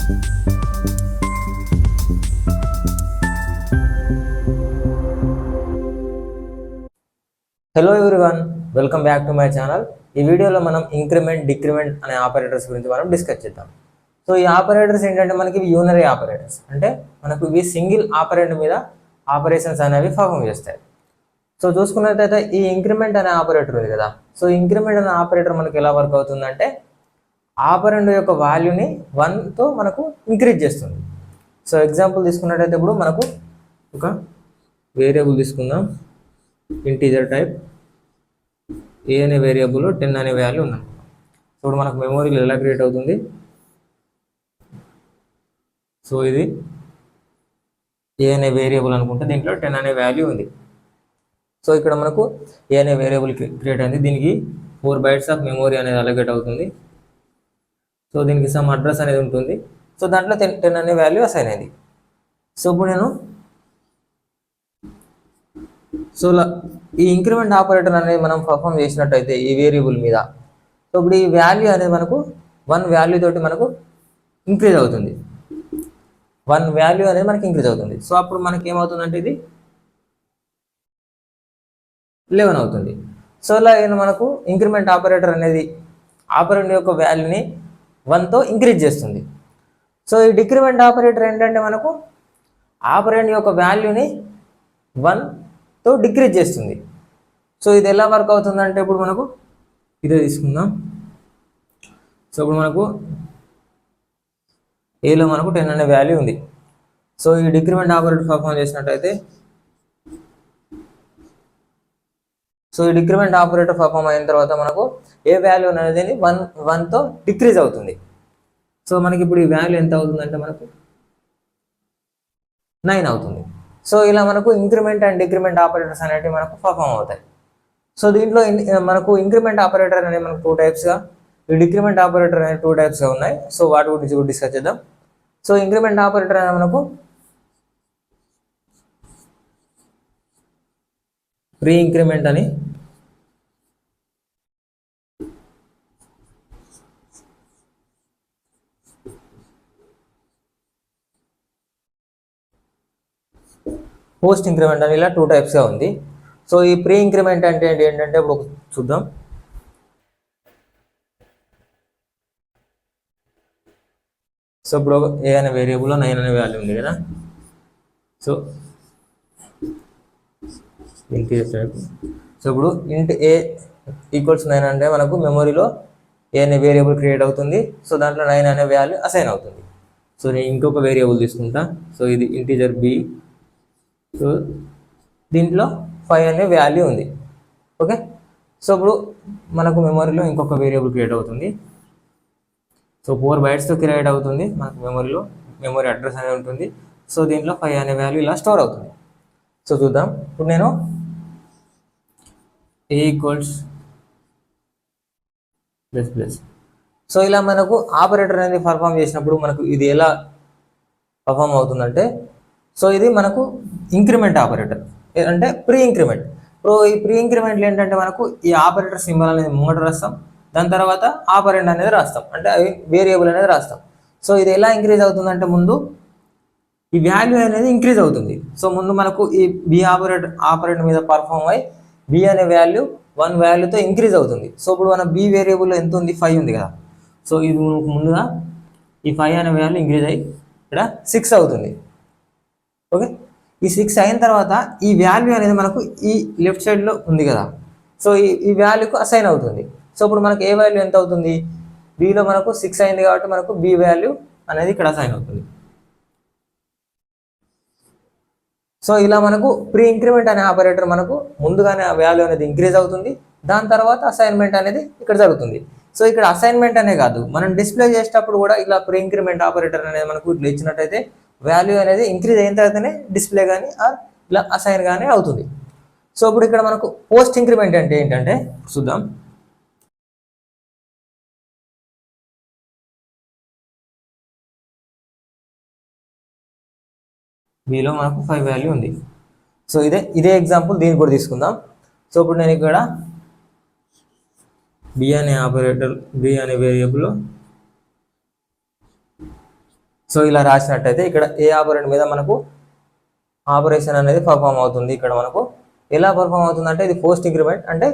Hello everyone, welcome back to my channel. ఈ వీడియోలో మనం ఇంక్రిమెంట్ డిక్రిమెంట్ అనే ఆపరేటర్స్ గురించి మనం డిస్కస్ చేద్దాం. సో ఈ ఆపరేటర్స్ ఏంటంటే మనకి యూనరీ ఆపరేటర్స్, అంటే మనకు ఇవి సింగిల్ ఆపరెంట్ మీద ఆపరేషన్స్ అనేవి పర్ఫామ్ చేస్తాయి. సో చూసుకున్నట్లయితే ఈ ఇంక్రిమెంట్ అనే ఆపరేటర్ ఉంది కదా, సో ఇంక్రిమెంట్ అనే ఆపరేటర్ మనకి ఎలా వర్క్ అవుతుందంటే ఆపరెంట్ యొక్క వాల్యూని 1తో మనకు ఇంక్రీజ్ చేస్తుంది. సో ఎగ్జాంపుల్ తీసుకున్నట్టయితే ఇప్పుడు మనకు ఒక వేరియబుల్ తీసుకుందాం, ఇంటీజర్ టైప్ ఏ అనే వేరియబుల్ 10 అనే వాల్యూ ఉంది. ఇప్పుడు మనకు మెమొరీలో ఎలా క్రియేట్ అవుతుంది, సో ఇది ఏ అనే వేరియబుల్ అనుకుంటే దీంట్లో 10 అనే వాల్యూ ఉంది. సో ఇక్కడ మనకు ఏ అనే వేరియబుల్ క్రియేట్ అయింది, దీనికి 4 bytes ఆఫ్ మెమొరీ అనేది అలొకేట్ అవుతుంది. సో దీనికి సమ్ అడ్రస్ అనేది ఉంటుంది. సో దాంట్లో 10 అనే వాల్యూ అసైన్ అయింది. సో ఇప్పుడు నేను సో ఈ ఇంక్రిమెంట్ ఆపరేటర్ అనేది మనం పర్ఫామ్ చేసినట్టయితే ఈ వేరియబుల్ మీద, సో ఇప్పుడు ఈ వాల్యూ అనేది మనకు 1 వాల్యూ తోటి మనకు ఇంక్రీజ్ అవుతుంది. 1 వాల్యూ అనేది మనకి ఇంక్రీజ్ అవుతుంది. సో అప్పుడు మనకి ఏమవుతుందంటే ఇది 11 అవుతుంది. సో ఇలా మనకు ఇంక్రిమెంట్ ఆపరేటర్ అనేది ఆపరెంట్ యొక్క వాల్యూని 1తో ఇంక్రీజ్ చేస్తుంది. సో ఈ డిక్రిమెంట్ ఆపరేటర్ ఏంటంటే మనకు ఆపరెంట్ యొక్క వాల్యూని 1తో డిక్రీజ్ చేస్తుంది. సో ఇది ఎలా వర్క్ అవుతుందంటే ఇప్పుడు మనకు ఇదే తీసుకుందాం. సో ఇప్పుడు మనకు ఏలో మనకు 10 అనే వాల్యూ ఉంది. సో ఈ డిక్రిమెంట్ ఆపరేటర్ పర్ఫామ్ చేసినట్టయితే, సో ఈ డిక్రిమెంట్ ఆపరేటర్ పర్ఫామ్ అయిన తర్వాత మనకు ఏ వాల్యూ అనేది 1తో డిక్రీజ్ అవుతుంది. సో మనకి ఇప్పుడు ఈ వాల్యూ ఎంత అవుతుందంటే మనకు 9 అవుతుంది. సో ఇలా మనకు ఇంక్రిమెంట్ అండ్ డిక్రిమెంట్ ఆపరేటర్స్ అనేవి మనకు పర్ఫామ్ అవుతాయి. సో దీంట్లో మనకు ఇంక్రిమెంట్ ఆపరేటర్ అనేది మనకు 2 టైప్స్గా, ఈ డిక్రిమెంట్ ఆపరేటర్ అనేది 2 టైప్స్గా ఉన్నాయి. సో వాటి గురించి కూడా డిస్కస్ చేద్దాం. సో ఇంక్రిమెంట్ ఆపరేటర్ అనేది మనకు ప్రీ ఇంక్రిమెంట్ అని, పోస్ట్ ఇంక్రిమెంట్ అని, ఇలా 2 టైప్స్గా ఉంది. సో ఈ ప్రీ ఇంక్రిమెంట్ అంటే ఏంటంటే ఇప్పుడు చూద్దాం. సో ఇప్పుడు ఏ అనే వేరియబుల్లో 9 అనే వాల్యూ ఉంది కదా, సో ఇంటీజర్ టైప్. సో ఇప్పుడు ఇంట్ ఏ ఈక్వల్స్ 9 అంటే మనకు మెమొరీలో ఏ అనే వేరియబుల్ క్రియేట్ అవుతుంది. సో దాంట్లో 9 అనే వాల్యూ అసైన్ అవుతుంది. సో నేను ఇంకొక వేరియబుల్ తీసుకుంటా. సో ఇది ఇంటీజర్ బి. సో దీంట్లో 5 అనే వాల్యూ ఉంది. ఓకే, సో ఇప్పుడు మనకు మెమొరీలో ఇంకొక వేరియబుల్ క్రియేట్ అవుతుంది. సో 4 bytesతో క్రియేట్ అవుతుంది మనకు మెమొరీలో, మెమొరీ అడ్రస్ అనేది ఉంటుంది. సో దీంట్లో 5 అనే వాల్యూ ఇలా స్టోర్ అవుతుంది. సో చూద్దాం. ఇప్పుడు నేను ఏ ఈక్వల్స్ ప్లస్ ప్లస్, సో ఇలా మనకు ఆపరేటర్ అనేది పర్ఫామ్ చేసినప్పుడు మనకు ఇది ఎలా పర్ఫామ్ అవుతుందంటే, సో ఇది మనకు ఇంక్రిమెంట్ ఆపరేటర్ అంటే ప్రీ ఇంక్రిమెంట్. ఇప్పుడు ఈ ప్రీ ఇంక్రిమెంట్లు ఏంటంటే మనకు ఈ ఆపరేటర్ సింబల్ అనేది ముంగట రాస్తాం, దాని తర్వాత ఆపరెంట్ అనేది రాస్తాం, అంటే అవి వేరియబుల్ అనేది రాస్తాం. సో ఇది ఎలా ఇంక్రీజ్ అవుతుందంటే ముందు ఈ వాల్యూ అనేది ఇంక్రీజ్ అవుతుంది. సో ముందు మనకు ఈ బి ఆపరెంట్ మీద పర్ఫామ్ అయ్యి బి అనే వాల్యూ 1 వాల్యూతో ఇంక్రీజ్ అవుతుంది. సో ఇప్పుడు మన బి వేరియబుల్లో ఎంత ఉంది, 5 ఉంది కదా. సో ఇది ముందుగా ఈ 5 అనే వాల్యూ ఇంక్రీజ్ అయ్యి ఇక్కడ 6 అవుతుంది. ఓకే, ఈ 6 అయిన తర్వాత ఈ వాల్యూ అనేది మనకు ఈ లెఫ్ట్ సైడ్లో ఉంది కదా, సో ఈ వాల్యూకు అసైన్ అవుతుంది. సో ఇప్పుడు మనకు ఏ వాల్యూ ఎంత అవుతుంది, బిలో మనకు 6 అయింది కాబట్టి మనకు బి వాల్యూ అనేది ఇక్కడ అసైన్ అవుతుంది. సో ఇలా మనకు ప్రీ ఇంక్రిమెంట్ అనే ఆపరేటర్ మనకు ముందుగానే ఆ వాల్యూ అనేది ఇంక్రీజ్ అవుతుంది, దాని తర్వాత అసైన్మెంట్ అనేది ఇక్కడ జరుగుతుంది. సో ఇక్కడ అసైన్మెంట్ అనే కాదు, మనం డిస్ప్లే చేసేటప్పుడు కూడా ఇలా ప్రీ ఇంక్రిమెంట్ ఆపరేటర్ అనేది మనకు ఇట్లా ఇచ్చినట్టయితే వాల్యూ అనేది ఇంక్రీజ్ అయిన తర్వాతనే డిస్ప్లే కానీ ఆర్ ఇలా అసైన్ కానీ అవుతుంది. సో ఇప్పుడు ఇక్కడ మనకు పోస్ట్ ఇంక్రిమెంట్ అంటే ఏంటంటే చూద్దాం. బిలో మనకు 5 వాల్యూ ఉంది. సో ఇదే ఎగ్జాంపుల్ దీనికి కూడా తీసుకుందాం. సో ఇప్పుడు నేను ఇక్కడ బి అనే ఆపరేటర్, బి అనే వేరియబుల్లో సో ఇలా రాసినట్టయితే ఇక్కడ ఏ ఆపరెంట్ మీద మనకు ఆపరేషన్ అనేది పర్ఫామ్ అవుతుంది. ఇక్కడ మనకు ఎలా పర్ఫామ్ అవుతుంది అంటే ఇది పోస్ట్ ఇంక్రిమెంట్, అంటే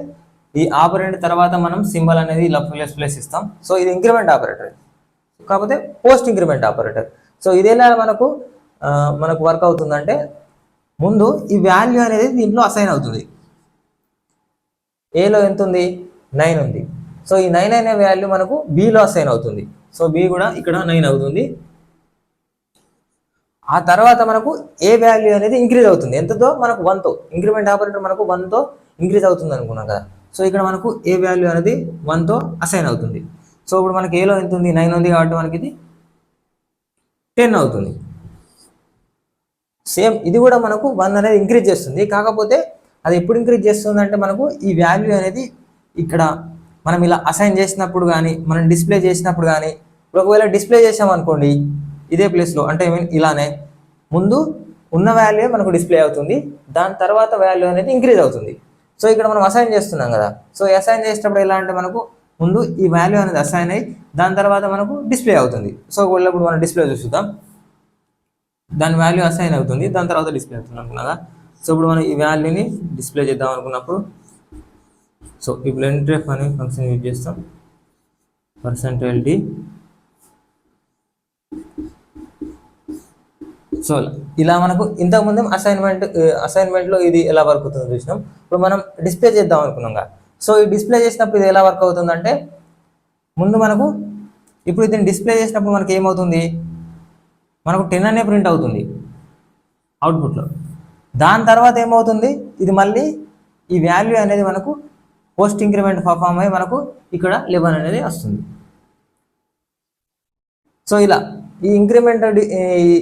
ఈ ఆపరెంట్ తర్వాత మనం సింబల్ అనేది ఇలా ప్లస్ ఇస్తాం. సో ఇది ఇంక్రిమెంట్ ఆపరేటర్, కాకపోతే పోస్ట్ ఇంక్రిమెంట్ ఆపరేటర్. సో ఇది ఎలా మనకు వర్క్ అవుతుందంటే ముందు ఈ వాల్యూ అనేది దీంట్లో అసైన్ అవుతుంది. ఏలో ఎంత ఉంది? 9 ఉంది. సో ఈ 9 అనే వాల్యూ మనకు బిలో అసైన్ అవుతుంది. సో బి కూడా ఇక్కడ 9 అవుతుంది. ఆ తర్వాత మనకు ఏ వాల్యూ అనేది ఇంక్రీజ్ అవుతుంది. ఎంతతో? మనకు 1తో. ఇంక్రిమెంట్ ఆపరేటర్ మనకు 1తో ఇంక్రీజ్ అవుతుంది అనుకున్నాం కదా. సో ఇక్కడ మనకు ఏ వాల్యూ అనేది 1తో అసైన్ అవుతుంది. సో ఇప్పుడు మనకి ఏలో ఎంత ఉంది? 9 ఉంది కాబట్టి మనకి ఇది 10 అవుతుంది. సేమ్ ఇది కూడా మనకు 1 అనేది ఇంక్రీజ్ చేస్తుంది. కాకపోతే అది ఎప్పుడు ఇంక్రీజ్ చేస్తుంది అంటే మనకు ఈ వాల్యూ అనేది ఇక్కడ మనం ఇలా అసైన్ చేసినప్పుడు కానీ, మనం డిస్ప్లే చేసినప్పుడు కానీ, ఒకవేళ డిస్ప్లే చేసామనుకోండి ఇదే ప్లేస్లో, అంటే ఇలానే ముందు ఉన్న వాల్యూ మనకు డిస్ప్లే అవుతుంది, దాని తర్వాత వాల్యూ అనేది ఇంక్రీజ్ అవుతుంది. సో ఇక్కడ మనం అసైన్ చేస్తున్నాం కదా. సో అసైన్ చేసేటప్పుడు ఎలా అంటే మనకు ముందు ఈ వాల్యూ అనేది అసైన్ అయ్యి దాని తర్వాత మనకు డిస్ప్లే అవుతుంది. సో ఇప్పుడు మనం డిస్ప్లే చూద్దాం. దాని వాల్యూ అసైన్ అవుతుంది, దాని తర్వాత డిస్ప్లే అవుతుంది అనుకున్నాగా. సో ఇప్పుడు మనం ఈ వాల్యూని డిస్ప్లే చేద్దాం అనుకున్నప్పుడు సో ఈ blendref అనే ఫంక్షన్ యూజ్ చేస్తాం. %d. సో ఇలా మనకు ఇంతకుముందు అసైన్మెంట్లో ఇది ఎలా వర్క్ అవుతుందో చూసినాం. ఇప్పుడు మనం డిస్ప్లే చేద్దాం అనుకున్నాం. సో ఈ డిస్ప్లే చేసినప్పుడు ఇది ఎలా వర్క్ అవుతుందంటే ముందు మనకు ఇప్పుడు దీన్ని డిస్ప్లే చేసినప్పుడు మనకి ఏమవుతుంది? మనకు 10 అనే ప్రింట్ అవుతుంది అవుట్పుట్లో. దాని తర్వాత ఏమవుతుంది? ఇది మళ్ళీ ఈ వాల్యూ అనేది మనకు పోస్ట్ ఇంక్రిమెంట్ పర్ఫామ్ అయ్యి మనకు ఇక్కడ 11 అనేది వస్తుంది. సో ఇలా ఈ ఇంక్రిమెంట్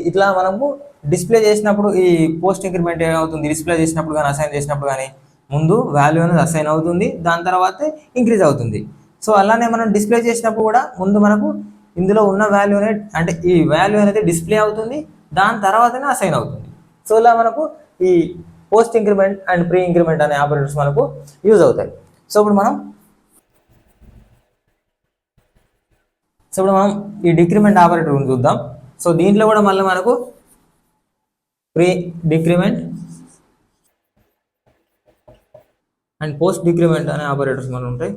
ఇట్లా మనము డిస్ప్లే చేసినప్పుడు ఈ పోస్ట్ ఇంక్రిమెంట్ ఏమవుతుంది? డిస్ప్లే చేసినప్పుడు కానీ అసైన్ చేసినప్పుడు కానీ ముందు వాల్యూ అనేది అసైన్ అవుతుంది, దాని తర్వాత ఇంక్రీజ్ అవుతుంది. సో అలానే మనం డిస్ప్లే చేసినప్పుడు కూడా ముందు మనకు ఇందులో ఉన్న వాల్యూ అనేది, అంటే ఈ వాల్యూ అనేది డిస్ప్లే అవుతుంది, దాని తర్వాతనే అసైన్ అవుతుంది. సో ఇలా మనకు ఈ post increment and pre increment అనే ఆపరేటర్స్ మనకు యూజ్ అవుతాయి. సో ఇప్పుడు మనం ఈ డిక్రిమెంట్ ఆపరేటర్ గురించి చూద్దాం. సో దీంట్లో కూడా మళ్ళీ మనకు pre decrement and post decrement అనే ఆపరేటర్స్ మనకు ఉంటాయి.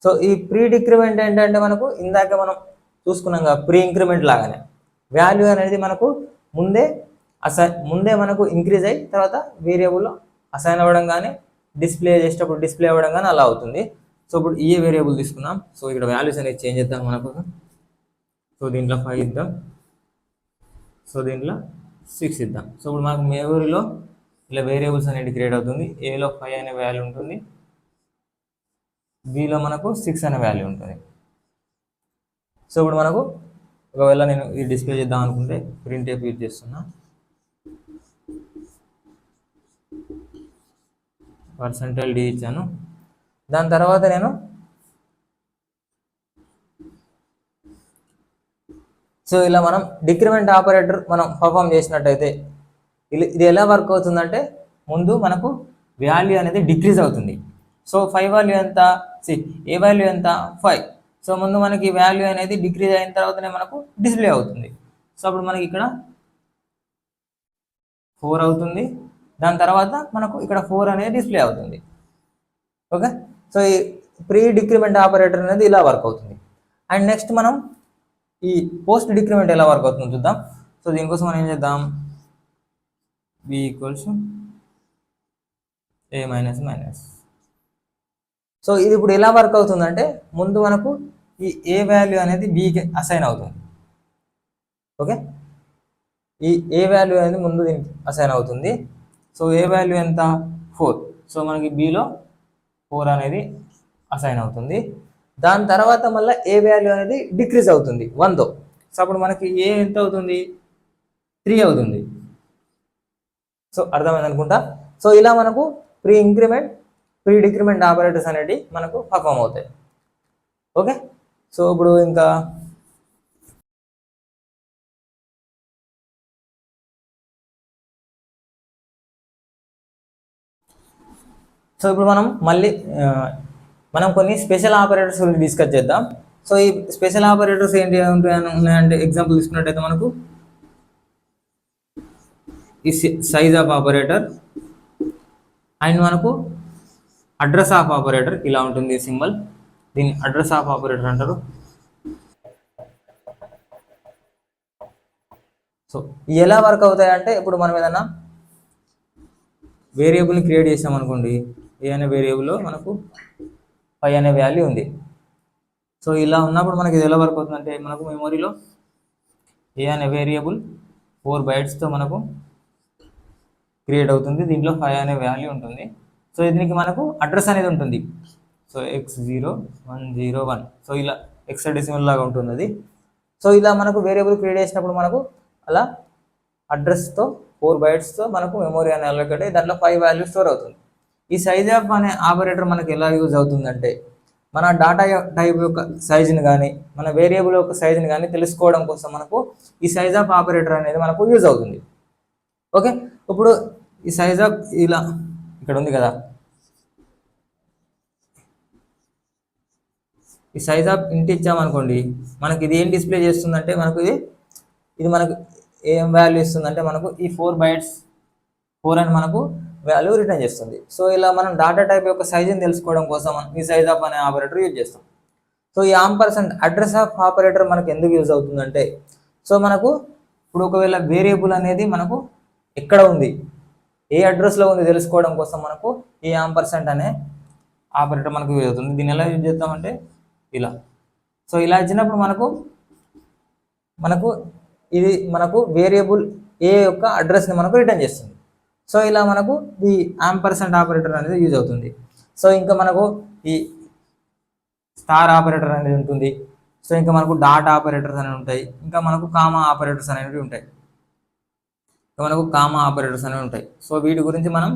సో ఈ ప్రీ డిక్రిమెంట్ ఏంటంటే మనకు ఇందాక మనం చూసుకున్నాం కదా, ప్రీ ఇంక్రిమెంట్ లాగానే వాల్యూ అనేది మనకు ముందే మనకు ఇంక్రీజ్ అయ్యి తర్వాత వేరియబుల్లో అసైన్ అవ్వడం కానీ, డిస్ప్లే చేసేటప్పుడు డిస్ప్లే అవ్వడం కానీ అలా అవుతుంది. సో ఇప్పుడు ఈ వేరియబుల్ తీసుకున్నాం. సో ఇక్కడ వాల్యూస్ అనేది చేంజ్ చేద్దాం మనకు. సో దీంట్లో 5 ఇద్దాం, సో దీంట్లో 6 ఇద్దాం. సో ఇప్పుడు మనకు మెమరీలో ఇలా వేరియబుల్స్ అనేది క్రియేట్ అవుతుంది. ఏలో 5 అనే వాల్యూ ఉంటుంది, బిలో మనకు 6 అనే వాల్యూ ఉంటుంది. సో ఇప్పుడు మనకు ఒకవేళ నేను ఇది డిస్ప్లే చేద్దాం అనుకుంటే printf యూజ్ చేస్తున్నా. %d ఇచ్చాను. దాని తర్వాత నేను సో ఇలా మనం డిక్రిమెంట్ ఆపరేటర్ మనం పర్ఫామ్ చేసినట్టయితే ఇది ఎలా వర్క్ అవుతుందంటే ముందు మనకు వాల్యూ అనేది డిక్రీజ్ అవుతుంది. సో 5 వాల్యూ ఎంత? ఏ వాల్యూ ఎంత? 5. సో ముందు మనకి వాల్యూ అనేది డిక్రీజ్ అయిన తర్వాతనే మనకు డిస్ప్లే అవుతుంది. సో అప్పుడు మనకి ఇక్కడ 4 అవుతుంది, దాని తర్వాత మనకు ఇక్కడ 4 అనేది డిస్ప్లే అవుతుంది. ఓకే, సో ఈ ప్రీ డిక్రిమెంట్ ఆపరేటర్ అనేది ఇలా వర్క్ అవుతుంది. అండ్ నెక్స్ట్ మనం ఈ పోస్ట్ డిక్రిమెంట్ ఎలా వర్క్ అవుతుందో చూద్దాం. సో దీనికోసం మనం ఏం చేద్దాం? b = a - సో ఇది ఇప్పుడు ఎలా వర్క్ అవుతుందంటే ముందు మనకు ఈ ఏ వాల్యూ అనేది బికి అసైన్ అవుతుంది. ఓకే, ఈ ఏ వాల్యూ అనేది ముందు దీనికి అసైన్ అవుతుంది. సో ఏ వాల్యూ ఎంత? 4. సో మనకి బిలో 4 అనేది అసైన్ అవుతుంది. దాని తర్వాత మళ్ళీ ఏ వాల్యూ అనేది డిక్రీజ్ అవుతుంది 1తో. సో అప్పుడు మనకి ఏ ఎంత అవుతుంది? 3 అవుతుంది. సో అర్థమైంది అనుకుంటా. సో ఇలా మనకు pre increment, pre decrement operators అనేవి మనకు పర్ఫామ్ అవుతాయి. ఓకే, సో ఇప్పుడు ఇంకా మనం మళ్ళీ కొన్ని స్పెషల్ ఆపరేటర్స్ గురించి డిస్కస్ చేద్దాం. సో ఈ స్పెషల్ ఆపరేటర్స్ ఏంటి ఉన్నాయంటే ఎగ్జాంపుల్ తీసుకున్నట్టయితే మనకు ఈ సైజ్ ఆఫ్ ఆపరేటర్ అండ్ మనకు అడ్రస్ ఆఫ్ ఆపరేటర్ ఇలా ఉంటుంది సింబల్, దీన్ని అడ్రస్ ఆఫ్ ఆపరేటర్ అంటారు. సో ఎలా వర్క్ అవుతాయి అంటే ఇప్పుడు మనం ఏదైనా వేరియబుల్ని క్రియేట్ చేసాం అనుకోండి, ఏ అనే వేరియబుల్లో మనకు 5 అనే వాల్యూ ఉంది. సో ఇలా ఉన్నప్పుడు మనకి ఇది ఎలా వర్క్ అవుతుందంటే మనకు మెమొరీలో ఏ అనే వేరియబుల్ 4 bytesతో మనకు క్రియేట్ అవుతుంది, దీంట్లో 5 అనే వాల్యూ ఉంటుంది. సో దీనికి మనకు అడ్రస్ అనేది ఉంటుంది. సో x0101, సో ఇలా హెక్సాడెసిమల్ లాగా ఉంటుంది అది. సో ఇలా మనకు వేరియబుల్ క్రియేట్ చేసినప్పుడు మనకు అలా అడ్రస్తో 4 bytesతో మనకు మెమొరీ అనే అలొకేట్ అయ్యి దాంట్లో 5 వాల్యూ స్టోర్ అవుతుంది. ఈ సైజ్ ఆఫ్ అనే ఆపరేటర్ మనకు ఎలా యూజ్ అవుతుందంటే మన డాటా టైప్ యొక్క సైజుని కానీ మన వేరియబుల్ యొక్క సైజుని కానీ తెలుసుకోవడం కోసం మనకు ఈ సైజ్ ఆఫ్ ఆపరేటర్ అనేది మనకు యూజ్ అవుతుంది. ఓకే, ఇప్పుడు ఈ సైజ్ ఆఫ్ ఇలా ఇక్కడ ఉంది కదా, ఈ సైజ్ ఆఫ్ ఇంట్ ఇచ్చామనుకోండి మనకి ఇది ఏం డిస్ప్లే చేస్తుందంటే మనకు ఇది మనకు ఏం వాల్యూ ఇస్తుందంటే మనకు ఈ 4 bytes 4 అని మనకు వాల్యూ రిటర్న్ చేస్తుంది. సో ఇలా మనం డాటా టైప్ యొక్క సైజుని తెలుసుకోవడం కోసం ఈ సైజ్ ఆఫ్ అనే ఆపరేటర్ యూజ్ చేస్తాం. సో ఈ ఆంపర్సెంట్ అడ్రస్ ఆఫ్ ఆపరేటర్ మనకు ఎందుకు యూజ్ అవుతుందంటే సో మనకు ఇప్పుడు ఒకవేళ వేరియబుల్ అనేది మనకు ఎక్కడ ఉంది, ఏ అడ్రస్లో ఉంది తెలుసుకోవడం కోసం మనకు ఈ ఆంపర్సెంట్ అనే ఆపరేటర్ మనకు యూజ్ అవుతుంది. దీన్ని ఎలా యూజ్ చేస్తామంటే ఇలా. సో ఇలా ఇచ్చినప్పుడు మనకు ఇది మనకు వేరియబుల్ ఏ యొక్క అడ్రస్ని మనకు రిటర్న్ చేస్తుంది. సో ఇలా మనకు ఈ ఆంపర్సెంట్ ఆపరేటర్ అనేది యూజ్ అవుతుంది. సో ఇంకా మనకు ఈ స్టార్ ఆపరేటర్ అనేది ఉంటుంది. సో ఇంకా మనకు డాట్ ఆపరేటర్స్ అనేవి ఉంటాయి, ఇంకా మనకు కామా ఆపరేటర్స్ అనేవి ఉంటాయి, సో వీటి గురించి మనం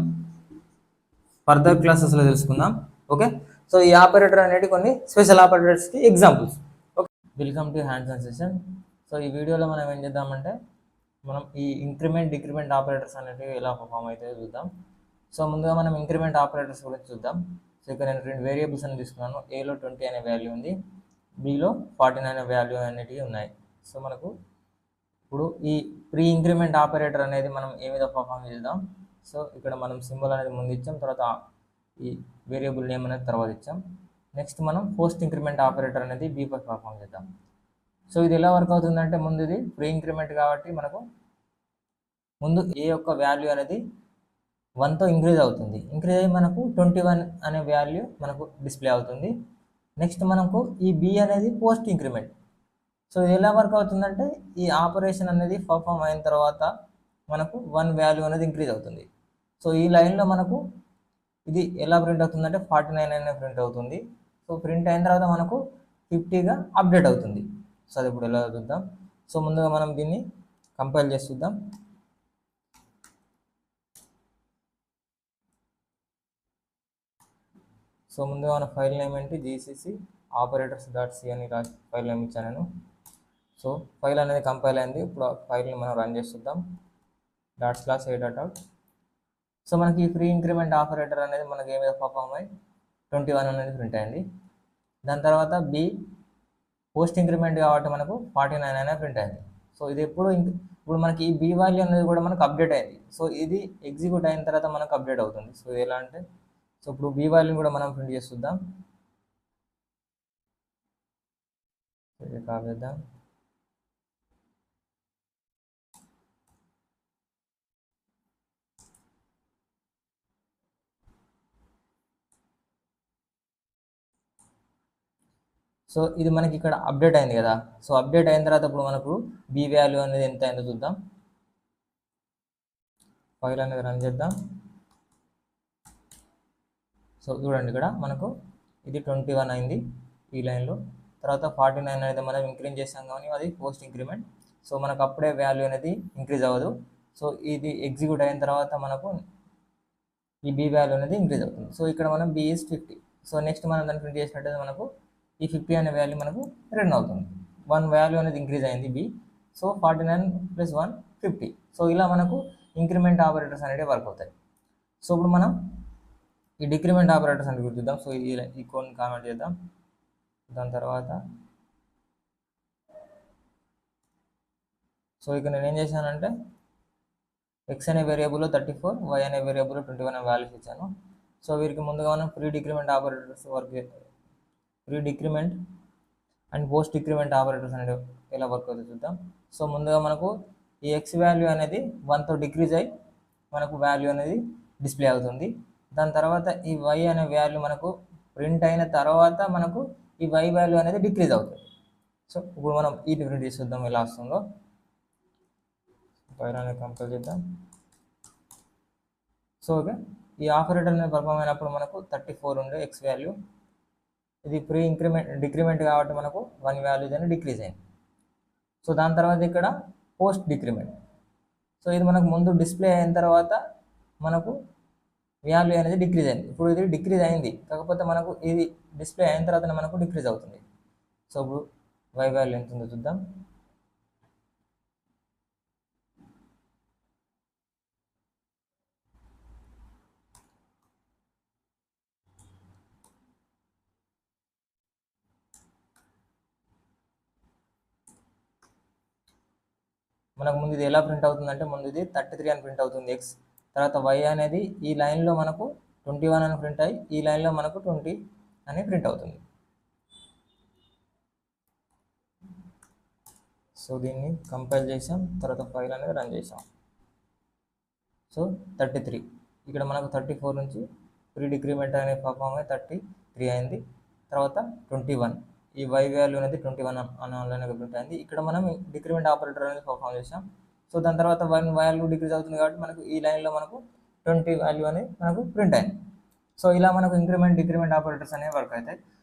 ఫర్దర్ క్లాసెస్లో తెలుసుకుందాం. ఓకే, సో ఈ ఆపరేటర్ అనేవి కొన్ని స్పెషల్ ఆపరేటర్స్కి examples. Okay, welcome to hands on session. So ఈ వీడియోలో మనం ఏం చేద్దామంటే మనం ఈ ఇంక్రిమెంట్ డిక్రిమెంట్ ఆపరేటర్స్ అనేవి ఎలా పర్ఫామ్ అవుతాయో చూద్దాం. సో ముందుగా మనం ఇంక్రిమెంట్ ఆపరేటర్స్ గురించి చూద్దాం. సో ఇక్కడ నేను 2 వేరియబుల్స్ అని తీసుకున్నాను. ఏలో 20 అనే వాల్యూ ఉంది, బిలో 49 అనే వాల్యూ అనేటివి ఉన్నాయి. సో మనకు ఇప్పుడు ఈ ప్రీ ఇంక్రిమెంట్ ఆపరేటర్ అనేది మనం ఏ విధంగా పర్ఫామ్ చేద్దాం. సో ఇక్కడ మనం సింబల్ అనేది ముందు ఇచ్చాం, తర్వాత ఈ వేరియబుల్ నేమ్ అనేది తర్వాత ఇచ్చాం. నెక్స్ట్ మనం పోస్ట్ ఇంక్రిమెంట్ ఆపరేటర్ అనేది బీ పై పర్ఫామ్ చేద్దాం. సో ఇది ఎలా వర్క్ అవుతుందంటే ముందు ఇది ప్రీ ఇంక్రిమెంట్ కాబట్టి మనకు ముందు ఏ యొక్క వాల్యూ అనేది 1తో ఇంక్రీజ్ అవుతుంది, ఇంక్రీజ్ అయ్యి మనకు 21 అనే వాల్యూ మనకు డిస్ప్లే అవుతుంది. నెక్స్ట్ మనకు ఈ బి అనేది పోస్ట్ ఇంక్రిమెంట్. సో ఇది ఎలా వర్క్ అవుతుందంటే ఈ ఆపరేషన్ అనేది పర్ఫామ్ అయిన తర్వాత మనకు 1 వాల్యూ అనేది ఇంక్రీజ్ అవుతుంది. సో ఈ లైన్లో మనకు ఇది ఎలా ప్రింట్ అవుతుందంటే 49 అనే ప్రింట్ అవుతుంది. సో ప్రింట్ అయిన తర్వాత మనకు 50గా అప్డేట్ అవుతుంది. సో అది ఇప్పుడు ఎలా చూద్దాం. సో ముందుగా మనం దీన్ని కంపైల్ చేసి చూద్దాం. సో ముందుగా మన ఫైల్ నేమ్ ఏంటి, జీసీసీ operators.c అని రాసి ఫైల్ నేమ్ ఇచ్చాను నేను. సో ఫైల్ అనేది కంపైల్ అయింది. ఇప్పుడు ఫైల్ని మనం రన్ చేసి చూద్దాం. .a.out. సో మనకి ఈ ప్రీ ఇంక్రిమెంట్ ఆపరేటర్ అనేది మనకి ఏ మీద పర్ఫామ్ అయ్యి 21 అనేది ప్రింట్ అయింది. దాని తర్వాత బి పోస్ట్ ఇంక్రిమెంట్ కాబట్టి మనకు 49 అనేది ప్రింట్ అయింది. సో ఇది ఇప్పుడు మనకి ఈ బి వాల్యూ అనేది కూడా మనకు అప్డేట్ అయింది. సో ఇది ఎగ్జిక్యూట్ అయిన తర్వాత మనకు అప్డేట్ అవుతుంది. సో ఎలా అంటే సో ఇప్పుడు బి వాల్యూని కూడా మనం ప్రింట్ చేసి చూద్దాం. కావేద్దాం. సో ఇది మనకి ఇక్కడ అప్డేట్ అయింది కదా. సో అప్డేట్ అయిన తర్వాత ఇప్పుడు మనకు బి వాల్యూ అనేది ఎంత అయిందో చూద్దాం. ఫైల్ అనేది రన్ చేద్దాం. సో చూడండి ఇక్కడ మనకు ఇది 21 అయింది ఈ లైన్లో. తర్వాత 49 అనేది మనం ఇంక్రీజ్ చేసాం కానీ అది పోస్ట్ ఇంక్రిమెంట్. సో మనకు అప్పుడే వాల్యూ అనేది ఇంక్రీజ్ అవ్వదు. సో ఇది ఎగ్జిక్యూట్ అయిన తర్వాత మనకు ఈ బి వాల్యూ అనేది ఇంక్రీజ్ అవుతుంది. సో ఇక్కడ మనం బి ఈజ్ 50. సో నెక్స్ట్ మనం దాన్ని ప్రింట్ చేసినట్టయితే మనకు ఈ 50 అనే వాల్యూ మనకు రిటర్న్ అవుతుంది. 1 వాల్యూ అనేది ఇంక్రీజ్ అయింది బి. సో 49 + 1 50. సో ఇలా మనకు ఇంక్రిమెంట్ ఆపరేటర్స్ అనేవి వర్క్ అవుతాయి. సో ఇప్పుడు మనం ఈ డిక్రిమెంట్ ఆపరేటర్స్ అని గుర్తిద్దాం. సో ఈ కోడ్ని కామెంట్ చేద్దాం. దాని తర్వాత సో ఇక్కడ నేను ఏం చేశానంటే ఎక్స్ అనే వేరియబుల్లో 34, వై అనే వేరియబుల్లో 21 వాల్యూస్ ఇచ్చాను. సో వీరికి ముందుగా మనం pre decrement operators pre decrement and post decrement operators అనేది ఎలా వర్క్ అవుతుందో చూద్దాం. సో ముందుగా మనకు ఈ ఎక్స్ వాల్యూ అనేది 1తో డిక్రీజ్ అయ్యి మనకు వాల్యూ అనేది డిస్ప్లే అవుతుంది. దాని తర్వాత ఈ వై అనే వాల్యూ మనకు ప్రింట్ అయిన తర్వాత మనకు ఈ వై వాల్యూ అనేది డిక్రీజ్ అవుతుంది. సో ఇప్పుడు మనం ఈ ప్రింట్ చేసి చూద్దాం ఎలా వస్తుందో. పైన కంపేర్ చేద్దాం. సో ఓకే, ఈ ఆపరేటర్ అనేది పర్ఫామ్ అయినప్పుడు మనకు 34 ఉండే ఎక్స్ వాల్యూ, ఇది ప్రీ డిక్రిమెంట్ కాబట్టి మనకు 1 వాల్యూస్ అనేది డిక్రీజ్ అయింది. సో దాని తర్వాత ఇక్కడ పోస్ట్ డిక్రిమెంట్. సో ఇది మనకు ముందు డిస్ప్లే అయిన తర్వాత మనకు వాల్యూ అనేది డిక్రీజ్ అయింది. ఇప్పుడు ఇది డిక్రీజ్ అయింది, కాకపోతే మనకు ఇది డిస్ప్లే అయిన తర్వాత మనకు డిక్రీజ్ అవుతుంది. సో ఇప్పుడు వై వాల్యూ ఎంత ఉందో చూద్దాం. మనకు ముందు ఇది ఎలా ప్రింట్ అవుతుందంటే ముందు ఇది 33 అని ప్రింట్ అవుతుంది ఎక్స్, తర్వాత వై అనేది ఈ లైన్లో మనకు 21 అని ప్రింట్ అయ్యి ఈ లైన్లో మనకు 20 అని ప్రింట్ అవుతుంది. సో దీన్ని కంపైల్ చేసాం, తర్వాత ఫైల్ అనేది రన్ చేసాం. సో 33 ఇక్కడ మనకు 34 నుంచి ప్రీ డిక్రిమెంట్ అనే పర్ఫామ్ అయి 33 అయింది. తర్వాత 21 ఈ వై వాల్యూ అనేది 21 అని ఆన్లైన్ ప్రింట్ అయింది. ఇక్కడ మనం డిక్రిమెంట్ ఆపరేటర్ అనేది పర్ఫామ్ చేసాం. సో దాని తర్వాత 1 వాల్యూ డిక్రీజ్ అవుతుంది కాబట్టి మనకు ఈ లైన్లో మనకు 20 వాల్యూ అనేది మనకు ప్రింట్ అయింది. సో ఇలా మనకు ఇంక్రిమెంట్ డిక్రిమెంట్ ఆపరేటర్స్ అనేవి వర్క్ అవుతాయి.